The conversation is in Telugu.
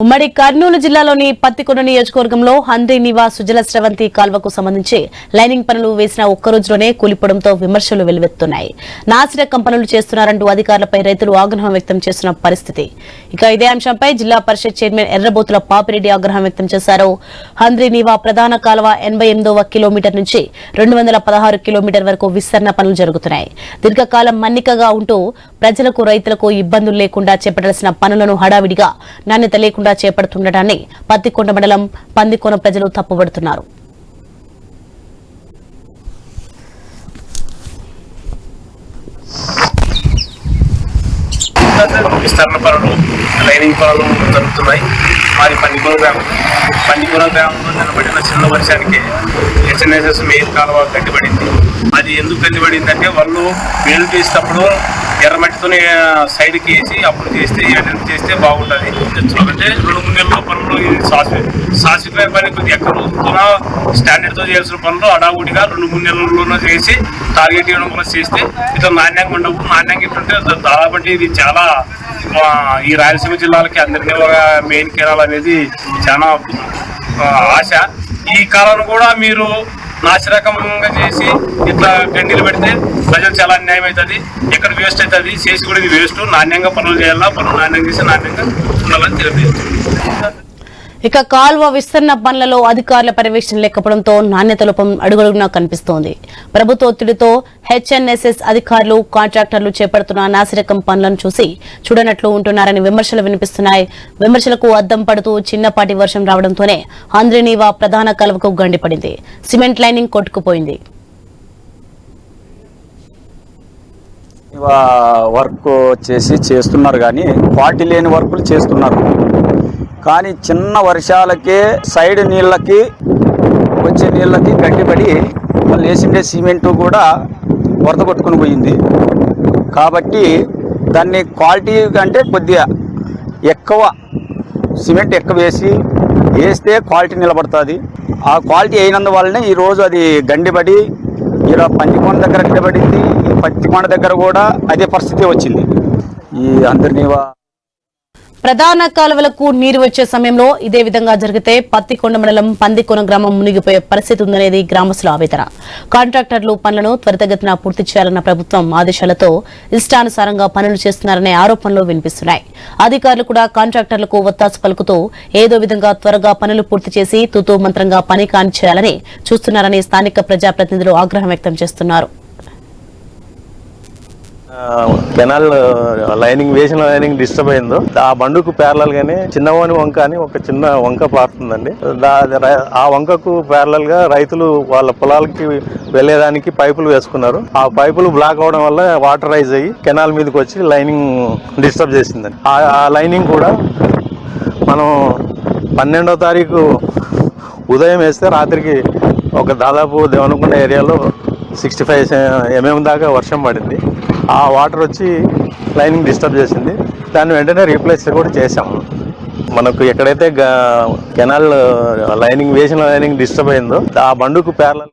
ఉమ్మడి కర్నూలు జిల్లాలోని పత్తికొండ నియోజకవర్గంలో హంద్రీ నివాస్ సుజల స్రవంతి కాల్వకు సంబంధించి లైనింగ్ పనులు వేసిన ఒక్కరోజులోనే కూలిపోవడంతో విమర్శలు వెల్లువెత్తున్నాయి. నాసిరకం పనులు చేస్తున్నారంటూ అధికారులపై రైతులు ఆగ్రహం వ్యక్తం చేస్తున్న పరిస్థితి. ఇక ఇదే అంశంపై జిల్లా పరిషత్ చైర్మన్ ఎర్రబోతుల పాపిరెడ్డి ఆగ్రహం వ్యక్తం చేశారు. హంద్రీ నివా ప్రధాన కాల్వ 88వ కిలోమీటర్ నుంచి 216 కిలోమీటర్ వరకు విస్తరణ పనులు జరుగుతున్నాయి. దీర్ఘకాలం మన్నికగా ఉంటూ ప్రజలకు రైతులకు ఇబ్బందులు లేకుండా చేపట్టాల్సిన పనులను హడావిడిగా నాణ్యత లేకుండా చేపడుతుండటాన్ని పత్తికొండ మండలం పందికొన ప్రజలు తప్పుపడుతున్నారు. విస్తరణ పనులు లైనింగ్ పనులు జరుగుతున్నాయి. మాది పందికొన గ్రామంలో నిలబడిన చిన్న వర్షానికి హెచ్ఎన్ఎస్ఎస్ మెయిన్ కాలువ గడ్డిపడింది. అది ఎందుకు గడ్డిపడింది అంటే వాళ్ళు మేలు చేసేటప్పుడు ఎర్రమట్టితో సైడ్కి వేసి అప్పుడు చేస్తే బాగుంటుంది. అంటే 2-3 నెలల పనులు శాశ్వతమైన పని కొద్దిగా ఎక్కడ రోజుతున్నా స్టాండర్డ్తో చేయాల్సిన పనులు అడావుడిగా 2-3 నెలల్లోనూ చేసి టార్గెట్ ఇవ్వడం వల్ల చేస్తే ఇతను నాణ్యంగా ఉండవు. నాణ్యంగా ఇట్టుంటే దాదాపు ఇది చాలా ఈ రాయలసీమ జిల్లాలకి అందరినీ ఒక మెయిన్ కెనాల్ అనేది చాలా ఆశ. ఈ కాలం కూడా మీరు నాసిరకంగా చేసి ఇట్లా గండిలు పెడితే ప్రజలు చాలా అన్యాయం అవుతుంది. ఎక్కడ వేస్ట్ అవుతుంది చేసి కూడా ఇది వేస్ట్. నాణ్యంగా పనులు చేయాలా, పనులు నాణ్యంగా చేసి నాణ్యంగా ఉండాలని తెలియజేస్తుంది. ఇక కాల్వ విస్తరణ పనులలో అధికారుల పర్యవేక్షణ లేకపోవడంతో నాణ్యత లోపం అడుగడుగునా కనిపిస్తోంది. ప్రభుత్వ ఒత్తిడితో హెచ్ఎన్ఎస్ఎస్ అధికారులు కాంట్రాక్టర్లు చేపడుతున్న నాసిరకం పనులను చూసి చూడనట్లు ఉంటున్నారని విమర్శలు వినిపిస్తున్నాయి. విమర్శలకు అద్దం పడుతూ చిన్నపాటి వర్షం రావడంతోనే హంద్రీ నివా ప్రధాన కాలువకు గండిపడింది. సిమెంట్ లైనింగ్ కొట్టుకుపోయింది. వర్క్ చేస్తున్నారు కానీ క్వాలిటీ లేని వర్కులు చేస్తున్నారు. కానీ చిన్న వర్షాలకే సైడ్ నీళ్ళకి వచ్చే నీళ్ళకి గడ్డిపడి వాళ్ళు వేసిండే సిమెంటు కూడా వరద కొట్టుకుని పోయింది. కాబట్టి దాన్ని క్వాలిటీ కంటే కొద్దిగా ఎక్కువ సిమెంట్ ఎక్కువ వేస్తే క్వాలిటీ నిలబడుతుంది. ఆ క్వాలిటీ అయినందువల్లనే ఈరోజు అది గండిపడి ఇలా పందికొండ దగ్గర గండిపడింది. ఈ పత్తికొండ దగ్గర కూడా అదే పరిస్థితి వచ్చింది. ఈ అందరినీవా ప్రధాన కాలువలకు నీరు వచ్చే సమయంలో ఇదే విధంగా జరిగితే పత్తికొండ మండలం పందికొన గ్రామం మునిగిపోయే పరిస్థితి ఉందనేది గ్రామస్తుల ఆవేదన. కాంట్రాక్టర్లు పనులను త్వరితగతిన పూర్తి చేయాలన్న ప్రభుత్వం ఆదేశాలతో ఇష్టానుసారంగా పనులు చేస్తున్నారనే ఆరోపణలు వినిపిస్తున్నాయి. అధికారులు కూడా కాంట్రాక్టర్లకు ఒత్తాసు పలుకుతూ ఏదో విధంగా త్వరగా పనులు పూర్తి చేసి తూతూ మంత్రంగా పని కాని చేయాలని చూస్తున్నారని స్థానిక ప్రజాప్రతినిధులు ఆగ్రహం వ్యక్తం చేస్తున్నారు. కెనాల్ లైనింగ్ వేసిన లైనింగ్ డిస్టర్బ్ అయిందో ఆ బండుకు ప్యారలల్ గానే చిన్నవాని వంక అని ఒక చిన్న వంక పారుతుందండి. ఆ వంకకు ప్యారలల్ గా రైతులు వాళ్ళ పొలాలకి వెళ్లేదానికి పైపులు వేసుకున్నారు. ఆ పైపులు బ్లాక్ అవడం వల్ల వాటర్ రైజ్ అయ్యి కెనాల్ మీదకి వచ్చి లైనింగ్ డిస్టర్బ్ చేసిందండి. ఆ లైనింగ్ కూడా మనం 12వ తారీఖు ఉదయం వేస్తే రాత్రికి ఒక దాదాపు దేవనకొండ ఏరియాలో 65 mm దాకా వర్షం పడింది. ఆ వాటర్ వచ్చి లైనింగ్ డిస్టర్బ్ చేసింది. దాన్ని వెంటనే రీప్లేస్ కూడా చేసాము. మనకు ఎక్కడైతే కెనాల్ లైనింగ్ వేసిన లైనింగ్ డిస్టర్బ్ అయిందో ఆ బండుకు ప్యారలల్